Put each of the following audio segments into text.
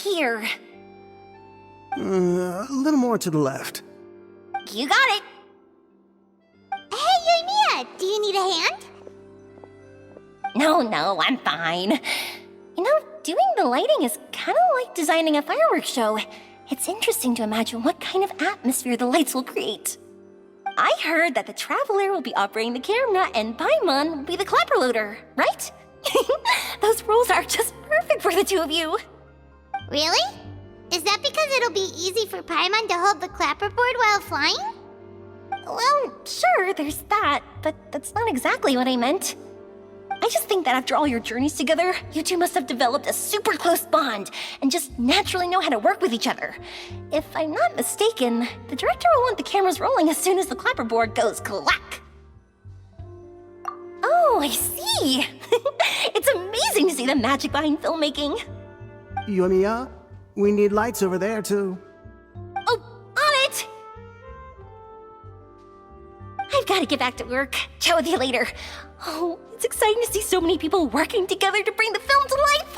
here. A little more to the left. You got it. Hey, Mia, do you need a hand? No, I'm fine. You know, doing the lighting is kind of like designing a fireworks show. It's interesting to imagine what kind of atmosphere the lights will create. I heard that the Traveler will be operating the camera and Paimon will be the clapper loader, right? Those roles are just perfect for the two of you. Really? Is that because it'll be easy for Paimon to hold the clapperboard while flying? Well, sure, there's that, but that's not exactly what I meant. I just think that after all your journeys together, you two must have developed a super close bond and just naturally know how to work with each other. If I'm not mistaken, the director will want the cameras rolling as soon as the clapperboard goes clack. Oh, I see. It's amazing to see the magic behind filmmaking. Yoimiya, we need lights over there too. Oh, on it! I've got to get back to work. Chat with you later. Oh, it's exciting to see so many people working together to bring the film to life.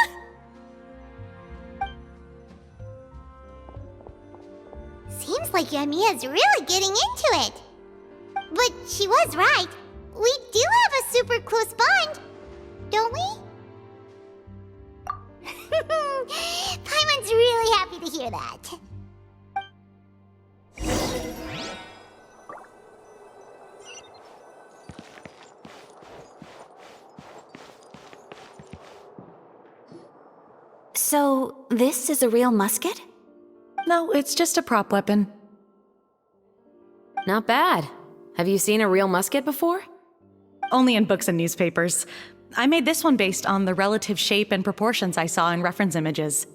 Seems like Yamiya's really getting into it. But she was right. We do have a super close bond, don't we? Paimon's really happy to hear that. So, this is a real musket? No, it's just a prop weapon. Not bad. Have you seen a real musket before? Only in books and newspapers. I made this one based on the relative shape and proportions I saw in reference images.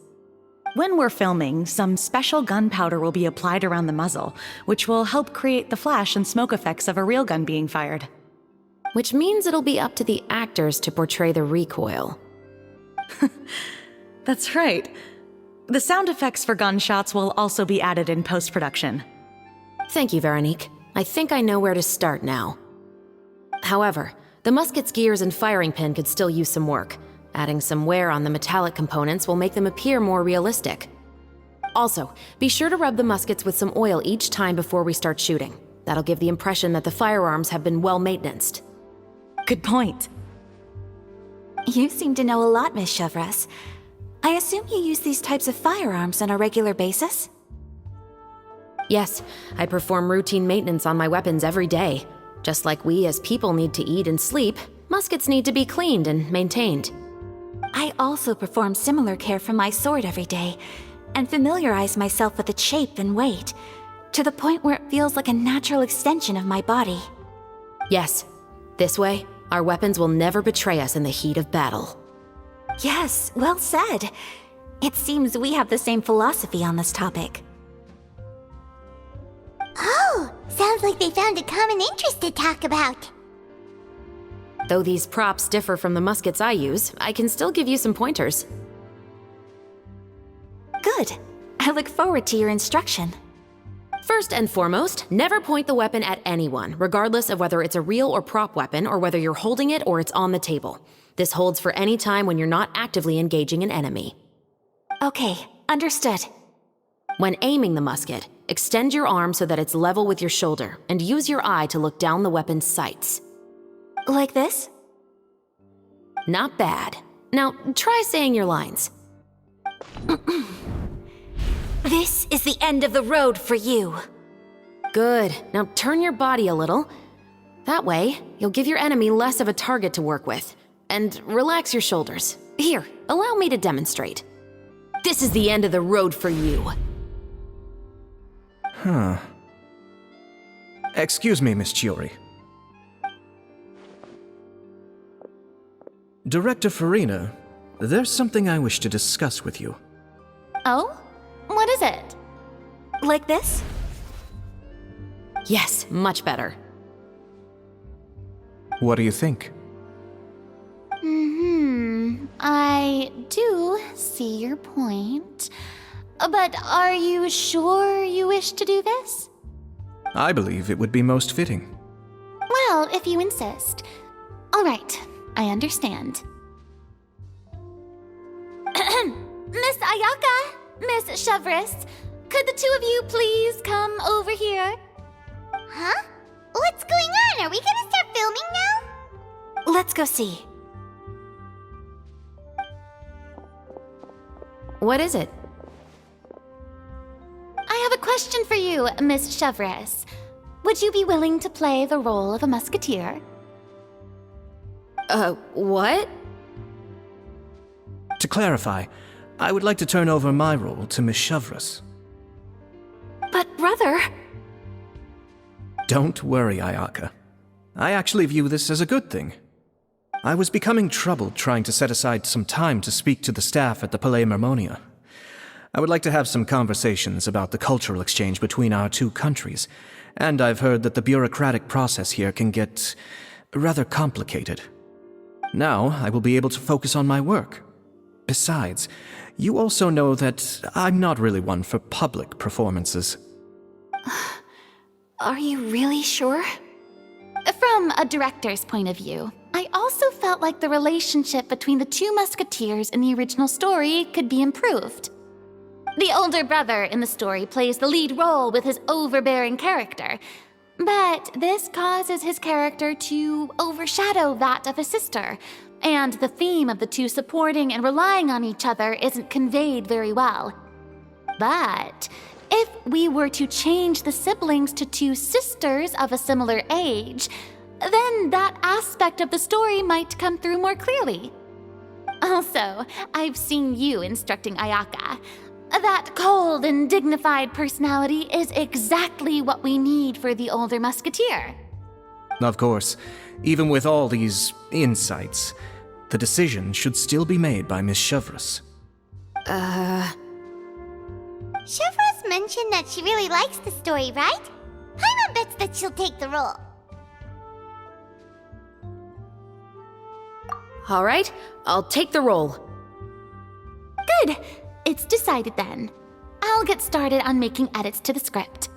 When we're filming, some special gunpowder will be applied around the muzzle, which will help create the flash and smoke effects of a real gun being fired. Which means it'll be up to the actors to portray the recoil. That's right. The sound effects for gunshots will also be added in post-production. Thank you, Veronique. I think I know where to start now. However, the musket's gears and firing pin could still use some work. Adding some wear on the metallic components will make them appear more realistic. Also, be sure to rub the muskets with some oil each time before we start shooting. That'll give the impression that the firearms have been well maintained. Good point. You seem to know a lot, Miss Chevres. I assume you use these types of firearms on a regular basis? Yes, I perform routine maintenance on my weapons every day. Just like we as people need to eat and sleep, muskets need to be cleaned and maintained. I also perform similar care for my sword every day, and familiarize myself with its shape and weight, to the point where it feels like a natural extension of my body. Yes, this way, our weapons will never betray us in the heat of battle. Yes, well said. It seems we have the same philosophy on this topic. Oh, sounds like they found a common interest to talk about. Though these props differ from the muskets I use, I can still give you some pointers. Good. I look forward to your instruction. First and foremost, never point the weapon at anyone, regardless of whether it's a real or prop weapon or whether you're holding it or it's on the table. This holds for any time when you're not actively engaging an enemy. Okay, understood. When aiming the musket, extend your arm so that it's level with your shoulder, and use your eye to look down the weapon's sights. Like this? Not bad. Now, try saying your lines. This is the end of the road for you. Good. Now turn your body a little. That way, you'll give your enemy less of a target to work with. And relax your shoulders. Here, allow me to demonstrate. This is the end of the road for you. Huh. Excuse me, Miss Chiori. Director Farina, there's something I wish to discuss with you. Oh? What is it? Like this? Yes, much better. What do you think? I do see your point. But are you sure you wish to do this? I believe it would be most fitting. Well, if you insist. All right, I understand. Miss Ayaka! Miss Chevres, could the two of you please come over here? Huh? What's going on? Are we gonna start filming now? Let's go see. What is it? I have a question for you, Miss Chevres. Would you be willing to play the role of a musketeer? What? To clarify, I would like to turn over my role to Miss Chevres. But brother... Don't worry, Ayaka. I actually view this as a good thing. I was becoming troubled trying to set aside some time to speak to the staff at the Palais Mermonia. I would like to have some conversations about the cultural exchange between our two countries, and I've heard that the bureaucratic process here can get rather complicated. Now, I will be able to focus on my work. Besides, you also know that I'm not really one for public performances. Are you really sure? From a director's point of view, I also felt like the relationship between the two musketeers in the original story could be improved. The older brother in the story plays the lead role with his overbearing character, but this causes his character to overshadow that of his sister, and the theme of the two supporting and relying on each other isn't conveyed very well. But if we were to change the siblings to two sisters of a similar age, then that aspect of the story might come through more clearly. Also, I've seen you instructing Ayaka. That cold and dignified personality is exactly what we need for the older musketeer. Of course, even with all these insights, the decision should still be made by Miss Chevres. Chevres mentioned that she really likes the story, right? Paimon bets that she'll take the role. All right, I'll take the role. Good. It's decided then. I'll get started on making edits to the script.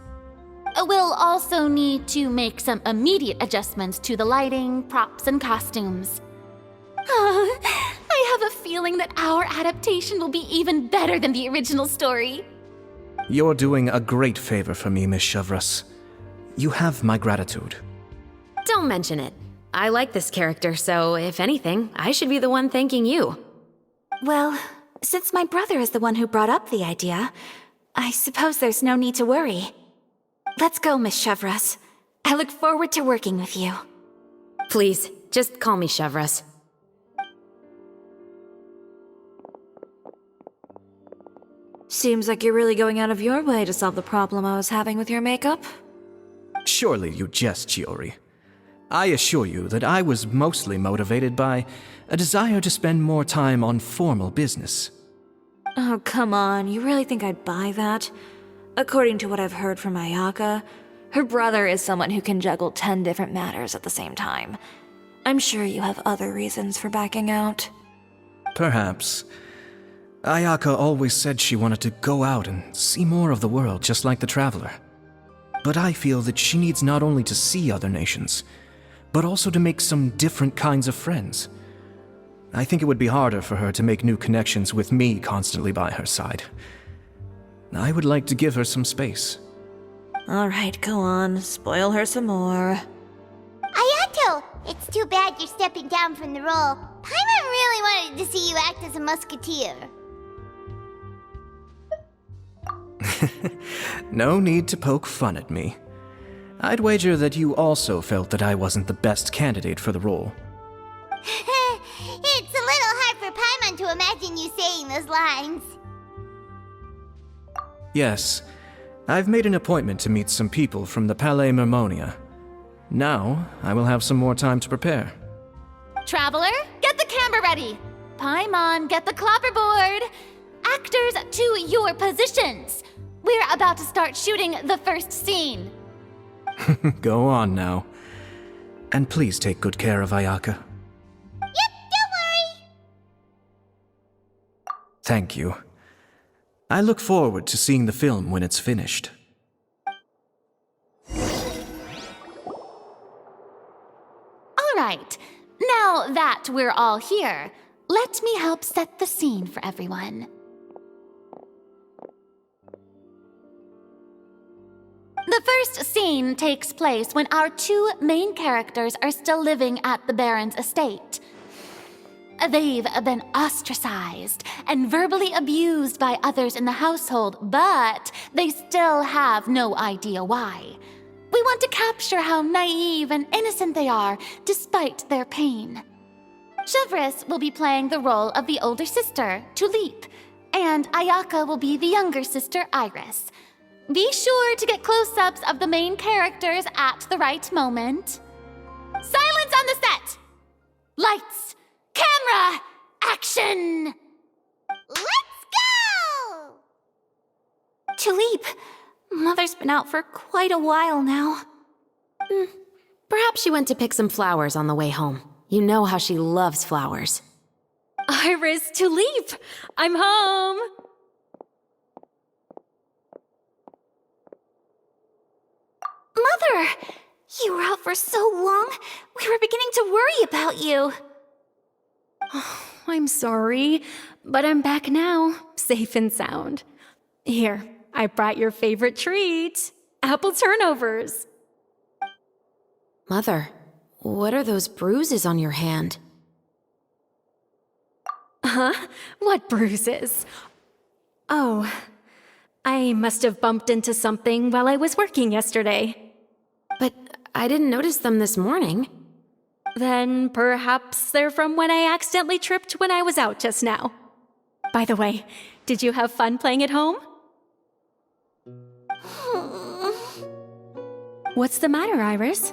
We'll also need to make some immediate adjustments to the lighting, props, and costumes. I have a feeling that our adaptation will be even better than the original story. You're doing a great favor for me, Miss Chevres. You have my gratitude. Don't mention it. I like this character, so if anything, I should be the one thanking you. Well, since my brother is the one who brought up the idea, I suppose there's no need to worry. Let's go, Miss Chevres. I look forward to working with you. Please, just call me Chevres. Seems like you're really going out of your way to solve the problem I was having with your makeup. Surely you jest, Chiori. I assure you that I was mostly motivated by a desire to spend more time on formal business. Oh, come on, you really think I'd buy that? According to what I've heard from Ayaka, her brother is someone who can juggle 10 different matters at the same time. I'm sure you have other reasons for backing out. Perhaps. Ayaka always said she wanted to go out and see more of the world, just like the Traveler. But I feel that she needs not only to see other nations, but also to make some different kinds of friends. I think it would be harder for her to make new connections with me constantly by her side. I would like to give her some space. Alright, go on, spoil her some more. Ayato! It's too bad you're stepping down from the role. Paimon really wanted to see you act as a musketeer. No need to poke fun at me. I'd wager that you also felt that I wasn't the best candidate for the role. It's a little hard for Paimon to imagine you saying those lines. Yes, I've made an appointment to meet some people from the Palais Mermonia. Now, I will have some more time to prepare. Traveler, get the camera ready. Paimon, get the clapperboard. Actors, to your positions. We're about to start shooting the first scene. Go on now. And please take good care of Ayaka. Yep, don't worry. Thank you. I look forward to seeing the film when it's finished. All right, now that we're all here, let me help set the scene for everyone. The first scene takes place when our two main characters are still living at the Baron's estate. They've been ostracized and verbally abused by others in the household, but they still have no idea why. We want to capture how naive and innocent they are, despite their pain. Chevres will be playing the role of the older sister, Tulip, and Ayaka will be the younger sister, Iris. Be sure to get close-ups of the main characters at the right moment. Silence on the set! Lights! Camera! Action! Let's go! Tulip, Mother's been out for quite a while now. Perhaps she went to pick some flowers on the way home. You know how she loves flowers. Iris, Tulip! I'm home! Mother! You were out for so long, we were beginning to worry about you. I'm sorry, but I'm back now, safe and sound. Here, I brought your favorite treat, apple turnovers. Mother, what are those bruises on your hand? Huh? What bruises? Oh, I must have bumped into something while I was working yesterday. But I didn't notice them this morning. Then perhaps they're from when I accidentally tripped when I was out just now. By the way, did you have fun playing at home? What's the matter, Iris?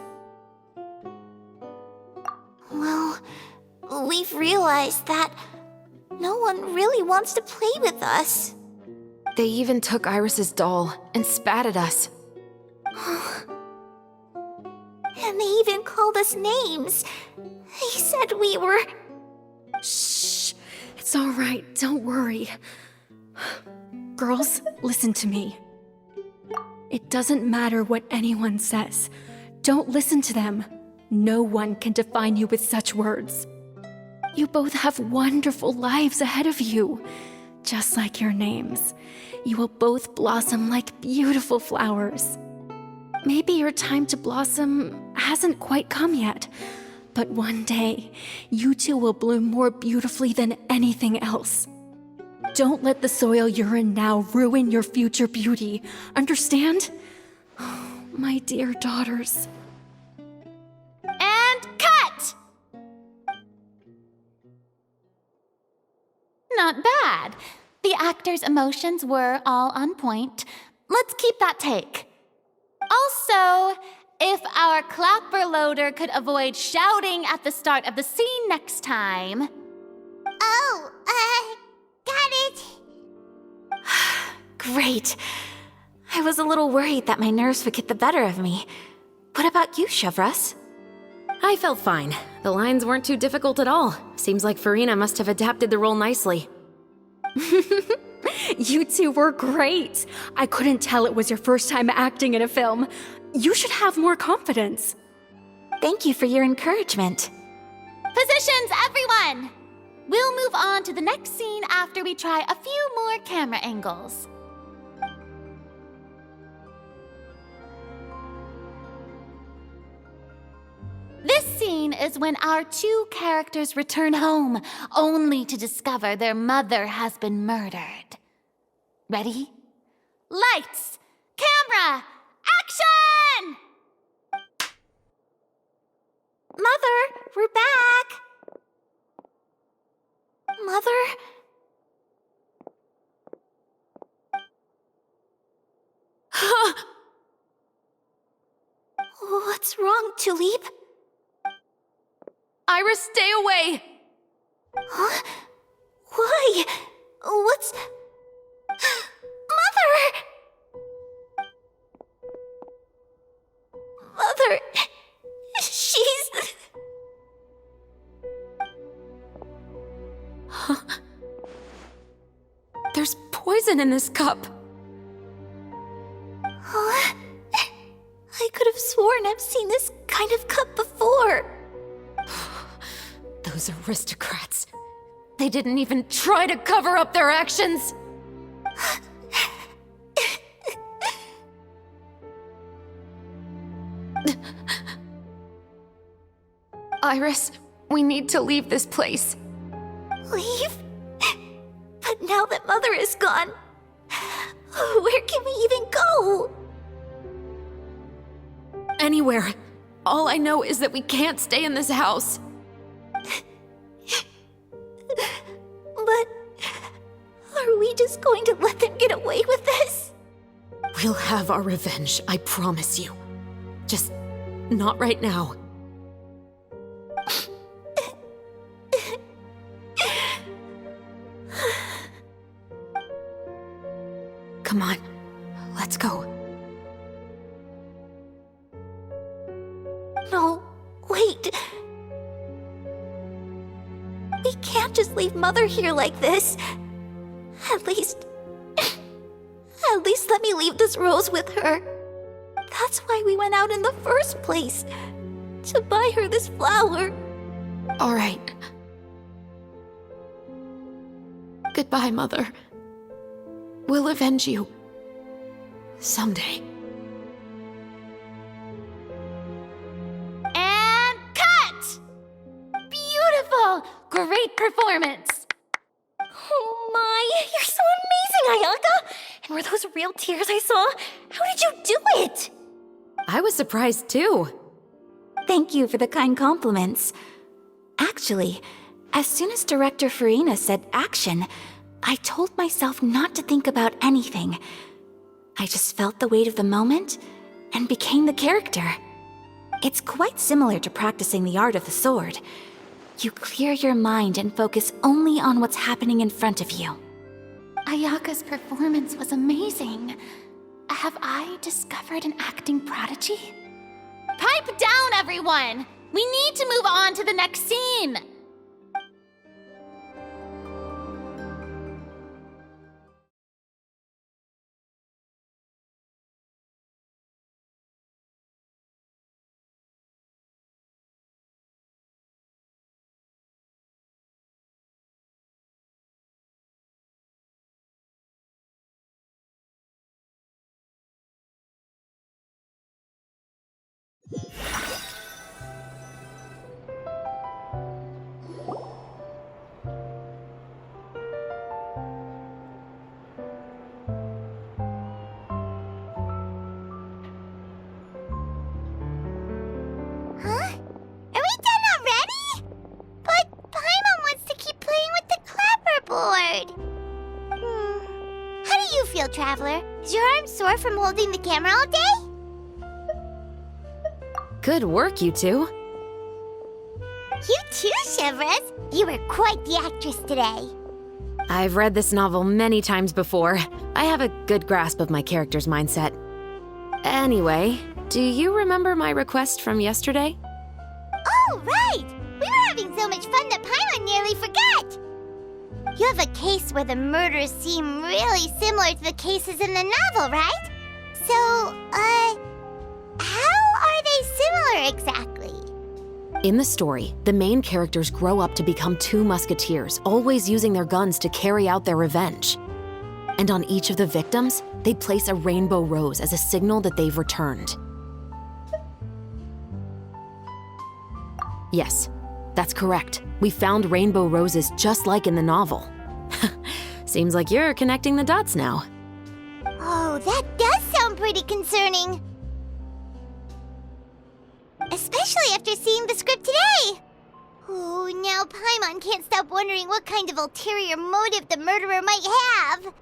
Well, we've realized that no one really wants to play with us. They even took Iris's doll and spat at us. And they even called us names. They said we were... Shh. It's all right. Don't worry. Girls, listen to me. It doesn't matter what anyone says. Don't listen to them. No one can define you with such words. You both have wonderful lives ahead of you. Just like your names. You will both blossom like beautiful flowers. Maybe your time to blossom hasn't quite come yet, but one day, you two will bloom more beautifully than anything else. Don't let the soil you're in now ruin your future beauty, understand? My dear daughters. And cut! Not bad. The actors' emotions were all on point. Let's keep that take. Also, if our clapper loader could avoid shouting at the start of the scene next time. Oh, got it. Great. I was a little worried that my nerves would get the better of me. What about you, Chevres? I felt fine. The lines weren't too difficult at all. Seems like Farina must have adapted the role nicely. You two were great. I couldn't tell it was your first time acting in a film. You should have more confidence. Thank you for your encouragement. Positions, everyone! We'll move on to the next scene after we try a few more camera angles. This scene is when our two characters return home, only to discover their mother has been murdered. Ready? Lights! Camera! Action! Mother, we're back! Mother? What's wrong, Tulip? Iris, stay away! Huh? Why? What's... Mother! Mother... She's... There's poison in this cup. Huh? I could have sworn I've seen this kind of cup before. Those aristocrats. They didn't even try to cover up their actions. Iris, we need to leave this place. Leave? But now that Mother is gone, where can we even go? Anywhere. All I know is that we can't stay in this house. But are we just going to let them get away with this? We'll have our revenge, I promise you. Just not right now. Come on, let's go. No, wait. We can't just leave Mother here like this. At least let me leave this rose with her. That's why we went out in the first place. To buy her this flower. All right. Goodbye, Mother. We'll avenge you. Someday. And cut! Beautiful! Great performance! Oh my, you're so amazing, Ayaka! And were those real tears I saw? How did you do it? I was surprised too. Thank you for the kind compliments. Actually, as soon as Director Farina said action, I told myself not to think about anything. I just felt the weight of the moment and became the character. It's quite similar to practicing the art of the sword. You clear your mind and focus only on what's happening in front of you. Ayaka's performance was amazing. Have I discovered an acting prodigy? Pipe down, everyone! We need to move on to the next scene! Huh? Are we done already? But Paimon wants to keep playing with the clapperboard. How do you feel, Traveler? Is your arm sore from holding the camera all day? Good work, you two. You too, Shivers. You were quite the actress today. I've read this novel many times before. I have a good grasp of my character's mindset. Anyway, do you remember my request from yesterday? Oh, right! We were having so much fun that Paimon nearly forgot! You have a case where the murders seem really similar to the cases in the novel, right? So, how are they similar exactly? In the story, the main characters grow up to become two musketeers, always using their guns to carry out their revenge. And on each of the victims, they place a rainbow rose as a signal that they've returned. Yes, that's correct. We found rainbow roses just like in the novel. Seems like you're connecting the dots now. Oh, that does sound pretty concerning. Especially after seeing the script today. Oh, now Paimon can't stop wondering what kind of ulterior motive the murderer might have. What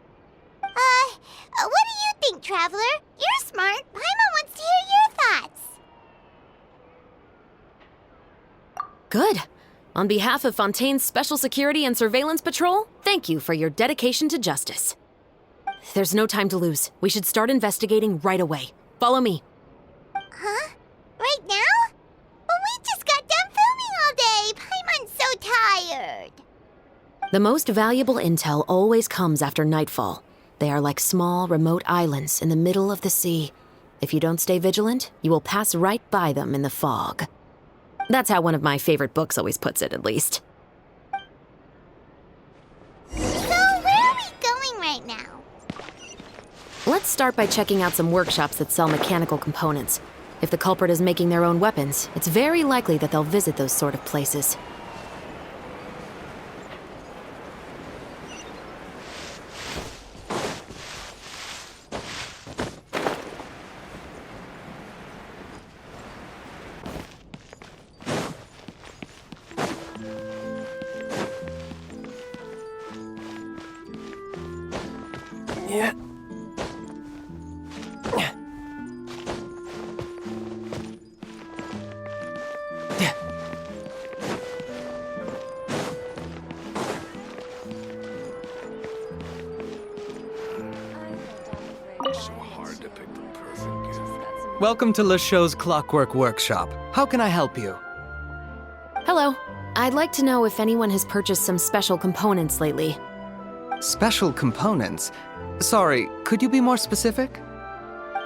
do you think, Traveler? You're smart. Paimon wants to hear your thoughts. Good. On behalf of Fontaine's Special Security and Surveillance Patrol, thank you for your dedication to justice. There's no time to lose. We should start investigating right away. Follow me. Huh? Right now? But we just got done filming all day. Paimon's so tired. The most valuable intel always comes after nightfall. They are like small, remote islands in the middle of the sea. If you don't stay vigilant, you will pass right by them in the fog. That's how one of my favorite books always puts it, at least. So, where are we going right now? Let's start by checking out some workshops that sell mechanical components. If the culprit is making their own weapons, it's very likely that they'll visit those sort of places. Yeah. Welcome to Le Show's Clockwork Workshop. How can I help you? Hello. I'd like to know if anyone has purchased some special components lately. Special components? Sorry, could you be more specific?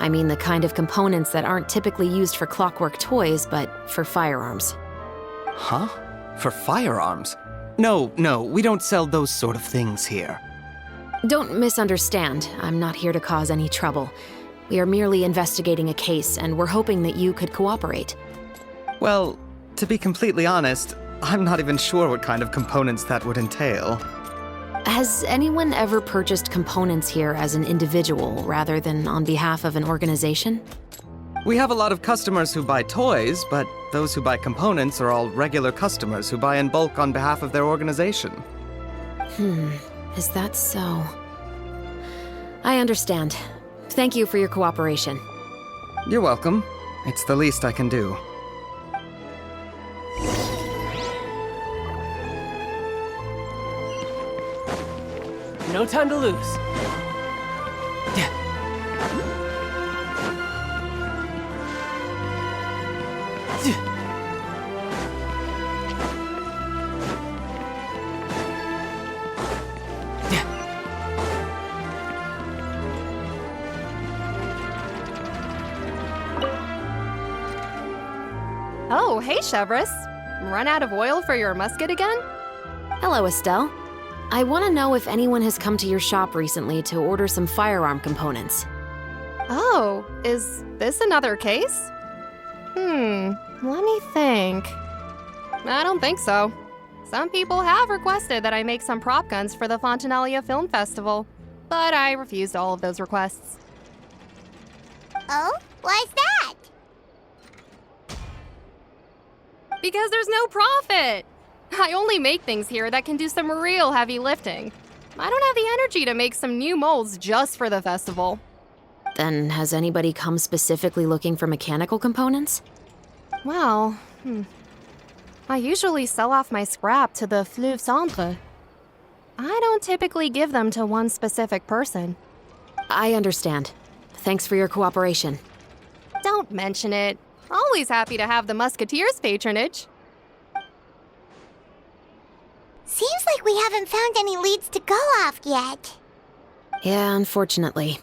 I mean the kind of components that aren't typically used for clockwork toys, but for firearms. Huh? For firearms? No, we don't sell those sort of things here. Don't misunderstand. I'm not here to cause any trouble. We are merely investigating a case, and we're hoping that you could cooperate. Well, to be completely honest, I'm not even sure what kind of components that would entail. Has anyone ever purchased components here as an individual rather than on behalf of an organization? We have a lot of customers who buy toys, but those who buy components are all regular customers who buy in bulk on behalf of their organization. Is that so? I understand. Thank you for your cooperation. You're welcome. It's the least I can do. No time to lose. Oh, hey, Chevres. Run out of oil for your musket again? Hello, Estelle. I want to know if anyone has come to your shop recently to order some firearm components. Oh, is this another case? Let me think. I don't think so. Some people have requested that I make some prop guns for the Fontanalia Film Festival, but I refused all of those requests. Oh? Why's that? Because there's no profit! I only make things here that can do some real heavy lifting. I don't have the energy to make some new molds just for the festival. Then has anybody come specifically looking for mechanical components? Well, I usually sell off my scrap to the Fleuve Centre. I don't typically give them to one specific person. I understand. Thanks for your cooperation. Don't mention it. Always happy to have the Musketeers' patronage. Seems like we haven't found any leads to go off yet. Yeah, unfortunately.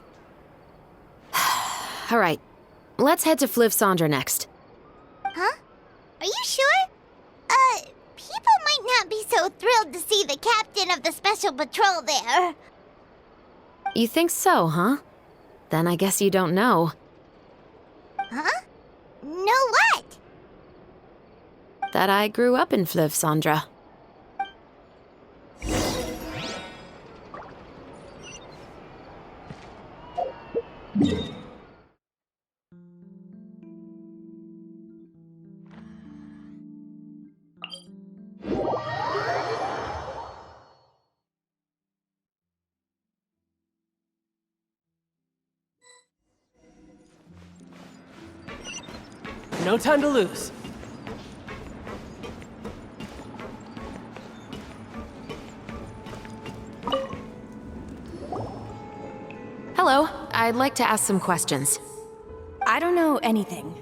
All right, let's head to Fleuve Centre next. Huh? Are you sure? People might not be so thrilled to see the captain of the special patrol there. You think so, huh? Then I guess you don't know. Huh? Know what? That I grew up in Fleuve Centre. No time to lose. Hello, I'd like to ask some questions. I don't know anything.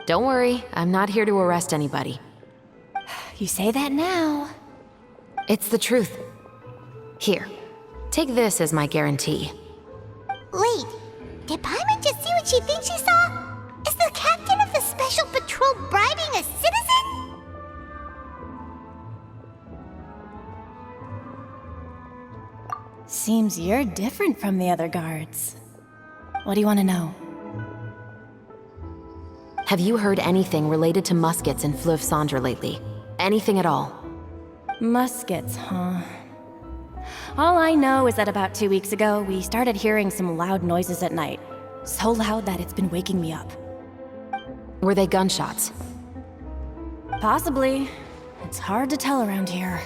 Don't worry, I'm not here to arrest anybody. You say that now. It's the truth. Here, take this as my guarantee. Wait, did Paimon just see what she thinks she saw? Is the captain of the special patrol bribing a citizen? Seems you're different from the other guards. What do you want to know? Have you heard anything related to muskets in Fleuve Cendre lately? Anything at all? Muskets, huh? All I know is that about 2 weeks ago, we started hearing some loud noises at night. So loud that it's been waking me up. Were they gunshots? Possibly. It's hard to tell around here.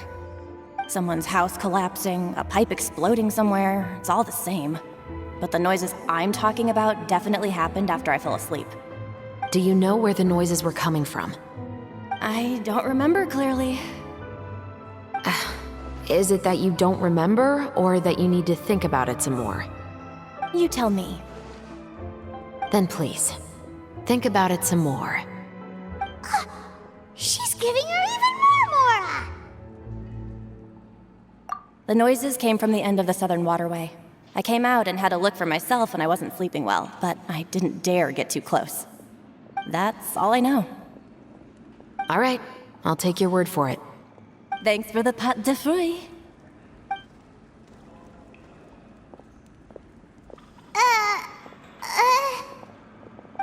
Someone's house collapsing, a pipe exploding somewhere, it's all the same. But the noises I'm talking about definitely happened after I fell asleep. Do you know where the noises were coming from? I don't remember clearly. Is it that you don't remember, or that you need to think about it some more? You tell me. Then please, think about it some more. She's giving her even more Mora! The noises came from the end of the Southern Waterway. I came out and had a look for myself when I wasn't sleeping well, but I didn't dare get too close. That's all I know. All right, I'll take your word for it. Thanks for the pâte de fruits.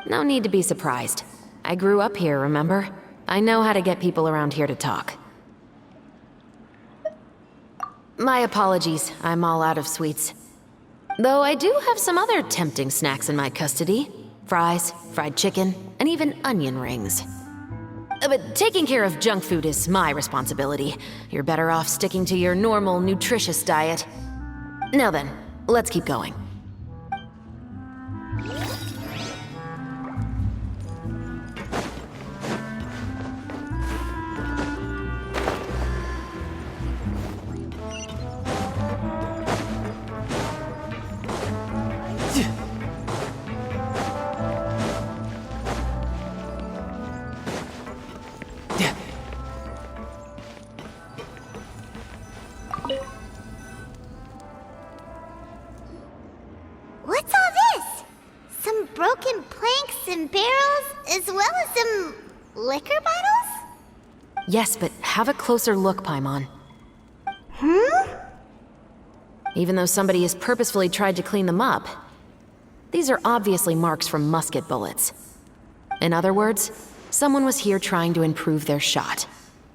No need to be surprised. I grew up here, remember? I know how to get people around here to talk. My apologies, I'm all out of sweets. Though I do have some other tempting snacks in my custody. Fries, fried chicken, and even onion rings. But taking care of junk food is my responsibility. You're better off sticking to your normal, nutritious diet. Now then, let's keep going. What's all this? Some broken planks and barrels, as well as some liquor bottles? Yes, but have a closer look, Paimon. Even though somebody has purposefully tried to clean them up, these are obviously marks from musket bullets. In other words, someone was here trying to improve their shot.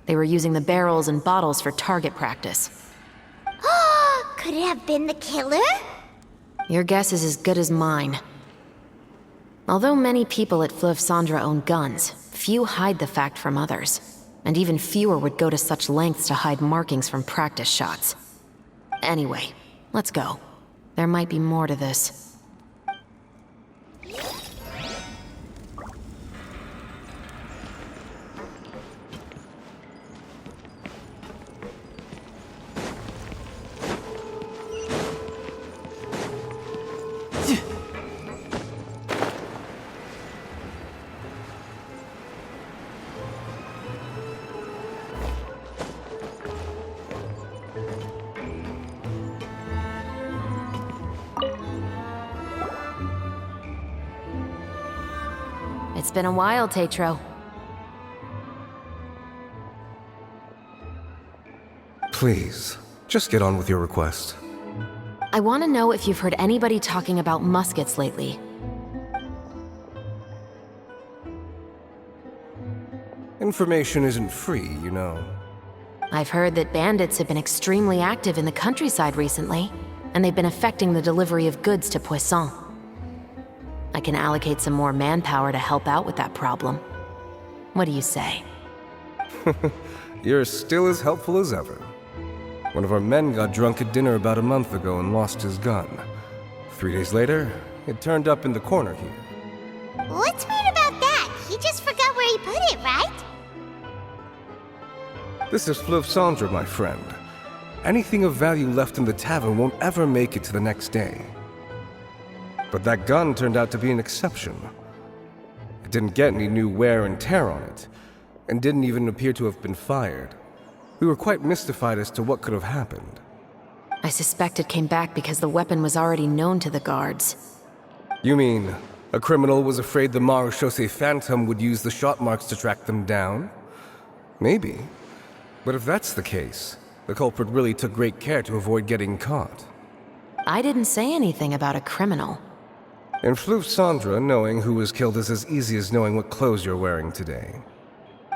They were using the barrels and bottles for target practice. Could it have been the killer? Your guess is as good as mine. Although many people at Fleuve Cendre own guns, few hide the fact from others. And even fewer would go to such lengths to hide markings from practice shots. Anyway, let's go. There might be more to this. It's been a while, Tetro. Please, just get on with your request. I want to know if you've heard anybody talking about muskets lately. Information isn't free, you know. I've heard that bandits have been extremely active in the countryside recently, and they've been affecting the delivery of goods to Poisson. I can allocate some more manpower to help out with that problem. What do you say? You're still as helpful as ever. One of our men got drunk at dinner about a month ago and lost his gun. 3 days later, it turned up in the corner here. What's weird about that? He just forgot where he put it, right? This is Fleuve Cendre, my friend. Anything of value left in the tavern won't ever make it to the next day. But that gun turned out to be an exception. It didn't get any new wear and tear on it, and didn't even appear to have been fired. We were quite mystified as to what could have happened. I suspect it came back because the weapon was already known to the guards. You mean, a criminal was afraid the Marechaussee Phantom would use the shot marks to track them down? Maybe. But if that's the case, the culprit really took great care to avoid getting caught. I didn't say anything about a criminal. In Fleuve Sandra, knowing who was killed is as easy as knowing what clothes you're wearing today.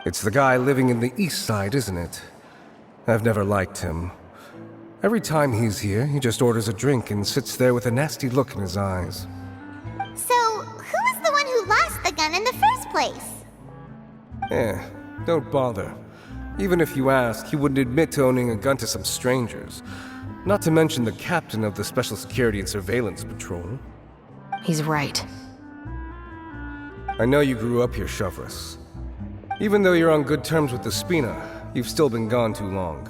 It's the guy living in the east side, isn't it? I've never liked him. Every time he's here, he just orders a drink and sits there with a nasty look in his eyes. So, who was the one who lost the gun in the first place? Don't bother. Even if you ask, he wouldn't admit to owning a gun to some strangers. Not to mention the captain of the Special Security and Surveillance Patrol. He's right. I know you grew up here, Chevres. Even though you're on good terms with the Spina, you've still been gone too long.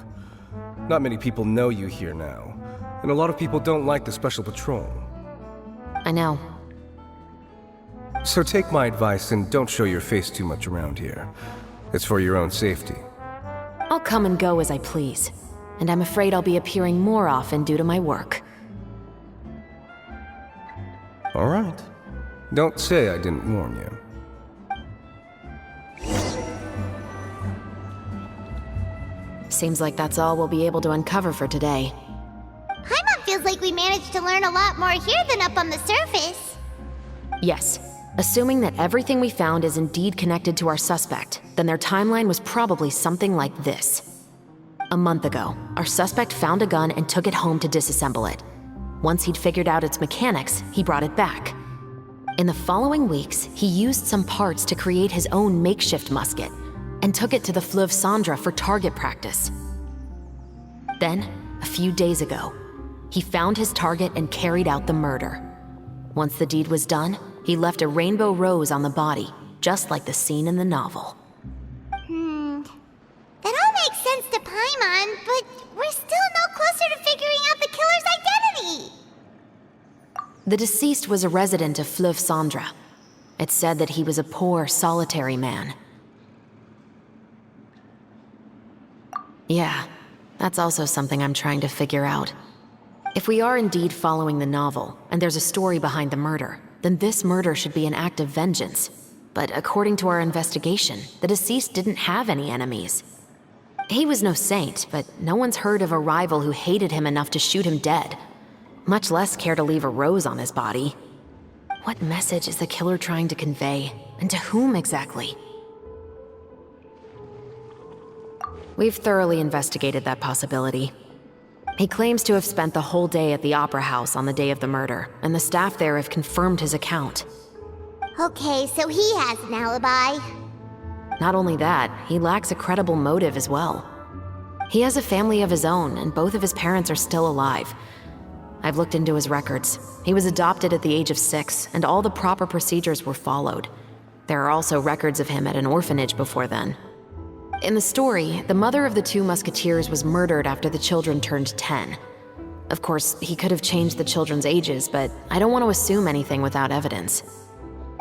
Not many people know you here now, and a lot of people don't like the Special Patrol. I know. So take my advice and don't show your face too much around here. It's for your own safety. I'll come and go as I please, and I'm afraid I'll be appearing more often due to my work. All right. Don't say I didn't warn you. Seems like that's all we'll be able to uncover for today. Paimon feels like we managed to learn a lot more here than up on the surface. Yes. Assuming that everything we found is indeed connected to our suspect, then their timeline was probably something like this. A month ago, our suspect found a gun and took it home to disassemble it. Once he'd figured out its mechanics, he brought it back. In the following weeks, he used some parts to create his own makeshift musket, and took it to the Fleuve Sandra for target practice. Then, a few days ago, he found his target and carried out the murder. Once the deed was done, he left a rainbow rose on the body, just like the scene in the novel. That all makes sense to Paimon, but we're still no closer to figuring out the killer's identity. The deceased was a resident of Fleuve Sandra. It's said that he was a poor, solitary man. Yeah, that's also something I'm trying to figure out. If we are indeed following the novel, and there's a story behind the murder, then this murder should be an act of vengeance. But according to our investigation, the deceased didn't have any enemies. He was no saint, but no one's heard of a rival who hated him enough to shoot him dead, much less care to leave a rose on his body. What message is the killer trying to convey, and to whom exactly? We've thoroughly investigated that possibility. He claims to have spent the whole day at the Opera House on the day of the murder, and the staff there have confirmed his account. Okay, so he has an alibi. Not only that, he lacks a credible motive as well. He has a family of his own, and both of his parents are still alive. I've looked into his records. He was adopted at the age of 6, and all the proper procedures were followed. There are also records of him at an orphanage before then. In the story, the mother of the 2 musketeers was murdered after the children turned 10. Of course, he could have changed the children's ages, but I don't want to assume anything without evidence.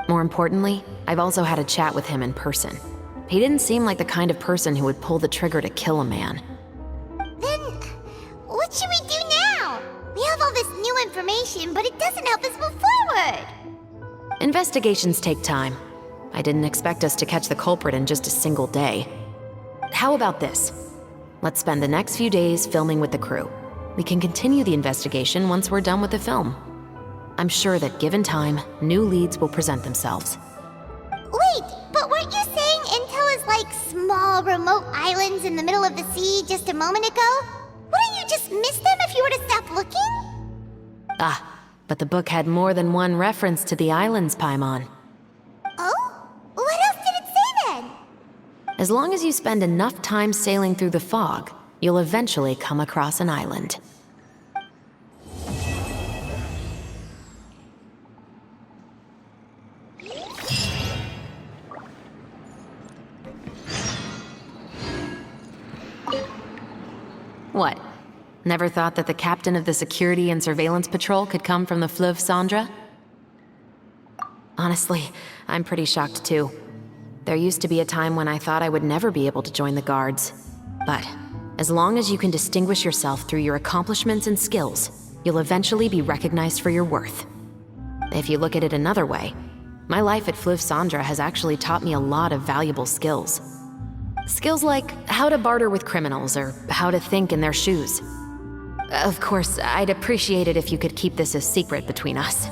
More importantly, I've also had a chat with him in person. He didn't seem like the kind of person who would pull the trigger to kill a man. Then, what should we do now? We have all this new information, but it doesn't help us move forward. Investigations take time. I didn't expect us to catch the culprit in just a single day. How about this? Let's spend the next few days filming with the crew. We can continue the investigation once we're done with the film. I'm sure that given time, new leads will present themselves. Wait, but weren't you saying Intel is like small, remote islands in the middle of the sea just a moment ago? Wouldn't you just miss them if you were to stop looking? Ah, but the book had more than one reference to the islands, Paimon. Oh? What else did it say then? As long as you spend enough time sailing through the fog, you'll eventually come across an island. What? Never thought that the captain of the Security and Surveillance Patrol could come from the Fleuve Sandra? Honestly, I'm pretty shocked too. There used to be a time when I thought I would never be able to join the guards. But as long as you can distinguish yourself through your accomplishments and skills, you'll eventually be recognized for your worth. If you look at it another way, my life at Fleuve Sandra has actually taught me a lot of valuable skills. Skills like how to barter with criminals or how to think in their shoes. Of course, I'd appreciate it if you could keep this a secret between us.